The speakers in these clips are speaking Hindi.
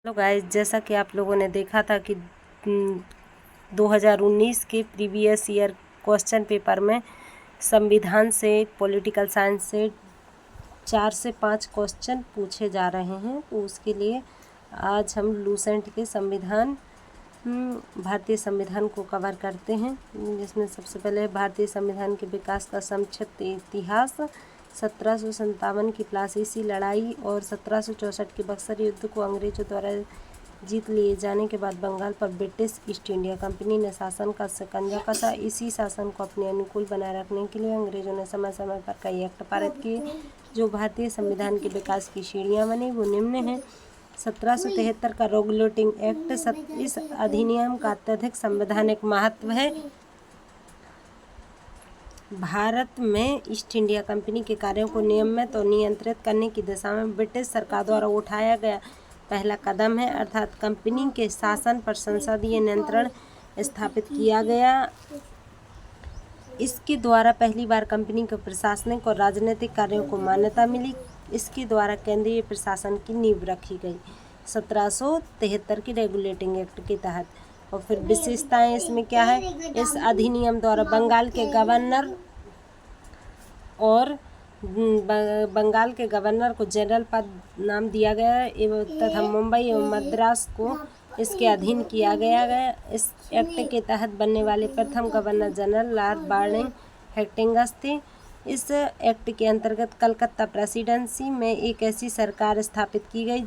हेलो गाइस, जैसा कि आप लोगों ने देखा था कि 2019 के प्रीवियस ईयर क्वेश्चन पेपर में संविधान से, पॉलिटिकल साइंस से 4 से 5 क्वेश्चन पूछे जा रहे हैं। तो उसके लिए आज हम लूसेंट के संविधान, भारतीय संविधान को कवर करते हैं, जिसमें सबसे पहले भारतीय संविधान के विकास का संक्षिप्त इतिहास, 1757 की प्लासी लड़ाई और 1764 के बक्सर युद्ध को अंग्रेजों द्वारा जीत लिए जाने के बाद बंगाल पर ब्रिटिश ईस्ट इंडिया कंपनी ने शासन का शिकंजा कसा। इसी शासन को अपने अनुकूल बनाए रखने के लिए अंग्रेजों ने समय समय पर कई एक्ट पारित किए, जो भारतीय संविधान के विकास की सीढ़ियाँ बनी। वो निम्न हैं। 1773 का रेगुलेटिंग एक्ट, इस अधिनियम का अत्यधिक संवैधानिक महत्व है। भारत में ईस्ट इंडिया कंपनी के कार्यों को नियमित और नियंत्रित करने की दिशा में ब्रिटिश सरकार द्वारा उठाया गया पहला कदम है, अर्थात कंपनी के शासन पर संसदीय नियंत्रण स्थापित किया गया। इसके द्वारा पहली बार कंपनी के प्रशासनिक और राजनीतिक कार्यों को मान्यता मिली। इसके द्वारा केंद्रीय प्रशासन की नींव रखी गई 1773 के रेगुलेटिंग एक्ट के तहत। और फिर विशेषताएं इसमें क्या है? इस अधिनियम द्वारा बंगाल के गवर्नर को जनरल पद नाम दिया गया एवं तथा मुंबई एवं मद्रास को इसके अधीन किया गया। इस एक्ट के तहत बनने वाले प्रथम governor general Lord burning Hastings थे। इस एक्ट के अंतर्गत कलकत्ता प्रेसिडेंसी में एक ऐसी सरकार स्थापित की गई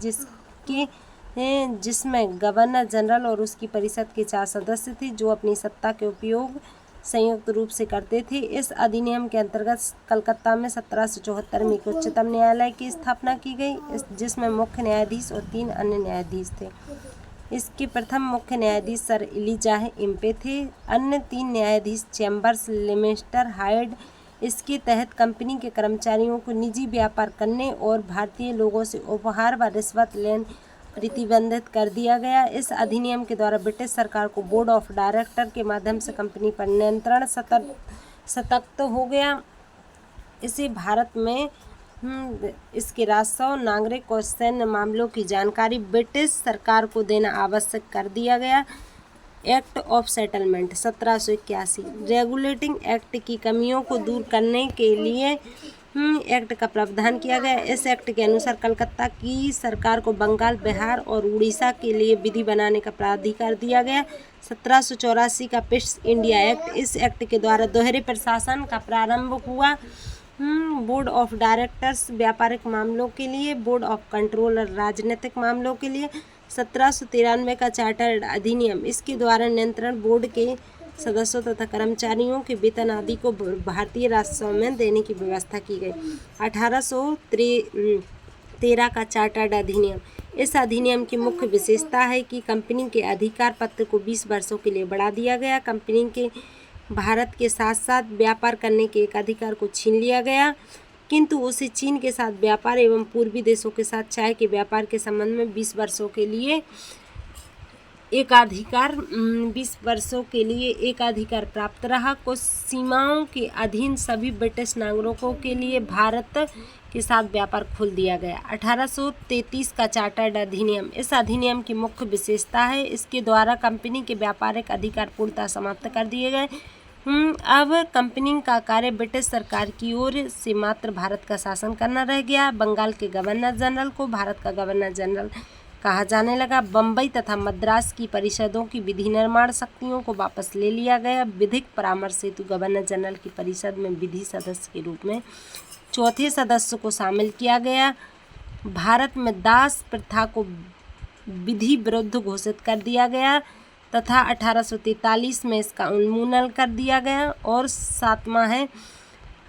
जिसमें गवर्नर जनरल और उसकी परिषद के 4 सदस्य थे, जो अपनी सत्ता के उपयोग संयुक्त रूप से करते थे। इस अधिनियम के अंतर्गत कलकत्ता में 1774 में एक उच्चतम न्यायालय की स्थापना की गई, जिसमें मुख्य न्यायाधीश और 3 अन्य न्यायाधीश थे। इसके प्रथम मुख्य न्यायाधीश सर एलिजाह इम्पे थे। अन्य 3 न्यायाधीश चैम्बर्स, लिमिस्टर, हाइड। इसके तहत कंपनी के कर्मचारियों को निजी व्यापार करने और भारतीय लोगों से उपहार व रिश्वत लेने प्रतिबंधित कर दिया गया। इस अधिनियम के द्वारा ब्रिटिश सरकार को बोर्ड ऑफ डायरेक्टर के माध्यम से कंपनी पर नियंत्रण सशक्त हो गया। इसे भारत में इसके राजस्व, नागरिक और सैन्य मामलों की जानकारी ब्रिटिश सरकार को देना आवश्यक कर दिया गया। Act of settlement 1781 regulating act की कमियों को दूर करने के लिए एक्ट का प्रावधान किया गया। इस एक्ट के अनुसार कलकत्ता की सरकार को बंगाल, बिहार और उड़ीसा के लिए विधि बनाने का प्राधिकार दिया गया। 1784 का ईस्ट इंडिया एक्ट, इस एक्ट के द्वारा दोहरे प्रशासन का प्रारंभ हुआ। बोर्ड ऑफ डायरेक्टर्स व्यापारिक मामलों के लिए, बोर्ड ऑफ कंट्रोलर राजनीतिक मामलों के लिए। 1793 का चार्टर अधिनियम, इसके द्वारा नियंत्रण बोर्ड के सदस्यों तथा कर्मचारियों के वेतन आदि को भारतीय राजस्व में देने की व्यवस्था की गई। 1813 का चार्टर्ड अधिनियम, इस अधिनियम की मुख्य विशेषता है कि कंपनी के अधिकार पत्र को 20 वर्षों के लिए बढ़ा दिया गया। कंपनी के भारत के साथ साथ व्यापार करने के एक अधिकार को छीन लिया गया, किंतु उसे चीन के साथ व्यापार एवं पूर्वी देशों के साथ चाय के व्यापार के संबंध में 20 वर्षों के लिए एकाधिकार प्राप्त रहा। कुछ सीमाओं के अधीन सभी ब्रिटिश नागरिकों के लिए भारत के साथ व्यापार खोल दिया गया। 1833 का चार्टर्ड अधिनियम, इस अधिनियम की मुख्य विशेषता है इसके द्वारा कंपनी के व्यापारिक अधिकार पूर्णतः समाप्त कर दिए गए। अब कंपनी का कार्य ब्रिटिश सरकार की ओर से मात्र भारत का शासन करना रह गया। बंगाल के गवर्नर जनरल को भारत का गवर्नर जनरल कहा जाने लगा। बम्बई तथा मद्रास की परिषदों की विधि निर्माण शक्तियों को वापस ले लिया गया। विधिक परामर्श हेतु गवर्नर जनरल की परिषद में विधि सदस्य के रूप में 4थे सदस्य को शामिल किया गया। भारत में दास प्रथा को विधि विरुद्ध घोषित कर दिया गया तथा 1843 में इसका उन्मूलन कर दिया गया। और 7वां है,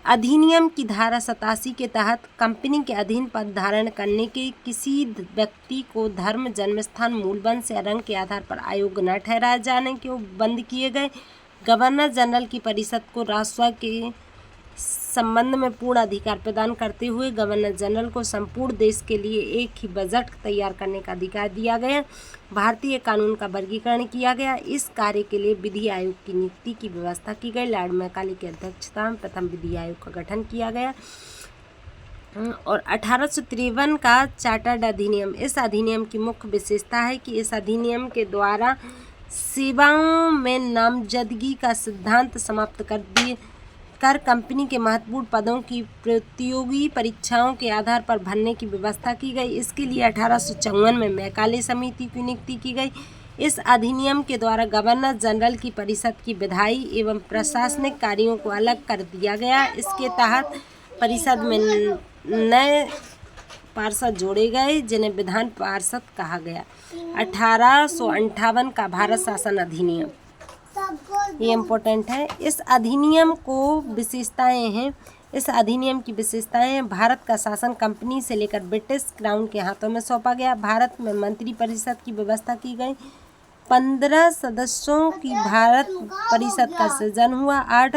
अधिनियम की धारा 87 के तहत कंपनी के अधीन पद धारण करने के किसी व्यक्ति को धर्म, जन्मस्थान, मूल वंश या रंग के आधार पर अयोग्य न ठहराए जाने के बंद किए गए। गवर्नर जनरल की परिषद को राजस्व के संबंध में पूर्ण अधिकार प्रदान करते हुए गवर्नर जनरल को संपूर्ण देश के लिए एक ही बजट तैयार करने का अधिकार दिया गया। भारतीय कानून का वर्गीकरण किया गया। इस कार्य के लिए विधि आयोग की नियुक्ति की व्यवस्था की गई। लॉर्ड मैकाले की अध्यक्षता में प्रथम विधि आयोग का गठन किया गया। और 1853 का चार्टर्ड अधिनियम। इस अधिनियम की मुख्य विशेषता है कि इस अधिनियम के द्वारा सेवाओं में नामजदगी का सिद्धांत समाप्त कर कंपनी के महत्वपूर्ण पदों की प्रतियोगी परीक्षाओं के आधार पर भरने की व्यवस्था की गई। इसके लिए 1854 में मैकाले समिति की नियुक्ति की गई। इस अधिनियम के द्वारा गवर्नर जनरल की परिषद की विधायी एवं प्रशासनिक कार्यों को अलग कर दिया गया। इसके तहत परिषद में नए पार्षद जोड़े गए जिन्हें विधान पार्षद कहा गया। 1858 का भारत शासन अधिनियम, ये इम्पोर्टेंट है। इस अधिनियम की विशेषताएं हैं। भारत का शासन कंपनी से लेकर ब्रिटिश क्राउन के हाथों में सौंपा गया। भारत में मंत्री परिषद की व्यवस्था की गई। 15 सदस्यों की भारत परिषद का सृजन हुआ। 8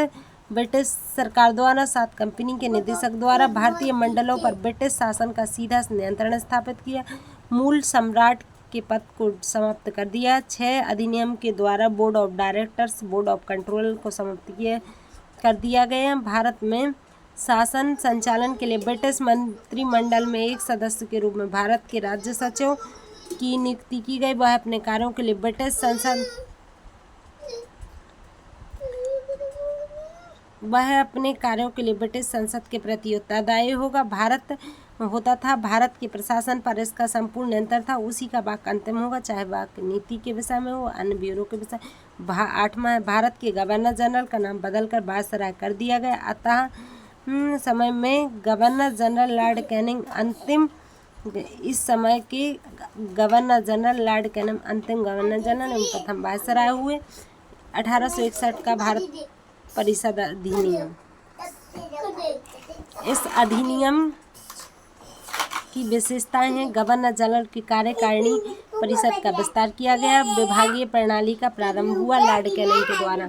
ब्रिटिश सरकार द्वारा, 7 कंपनी के निदेशक द्वारा भारतीय मंडलों पर ब्रिटिश शासन का सीधा नियंत्रण स्थापित किया। मूल सम्राट के पद को समाप्त कर दिया। 6 अधिनियम के द्वारा board of directors, board of control को समाप्त कर दिया गया। भारत में शासन संचालन के लिए ब्रिटिश मंत्रिमंडल में एक सदस्य के रूप में भारत के राज्य सचिव की नियुक्ति की गई। वह अपने कार्यों के लिए ब्रिटिश संसद के प्रति उत्तरदायी होता था। भारत के प्रशासन पर इसका संपूर्ण नियंत्रण था। उसी का वाक अंतिम होगा, चाहे वाक नीति के विषय में हो, अन्य ब्यूरो के विषय। 8वां, भारत के गवर्नर जनरल का नाम बदलकर वायसराय कर दिया गया। अतः समय में गवर्नर जनरल लॉर्ड कैनिंग अंतिम गवर्नर जनरल एवं प्रथम वायसराय हुए। 1861 का भारत परिषद अधिनियम। इस अधिनियम की विशेषताएं हैं। गवर्नर जनरल की कार्यकारिणी परिषद का विस्तार किया गया। विभागीय प्रणाली का प्रारंभ हुआ लॉर्ड कैनिंग के द्वारा।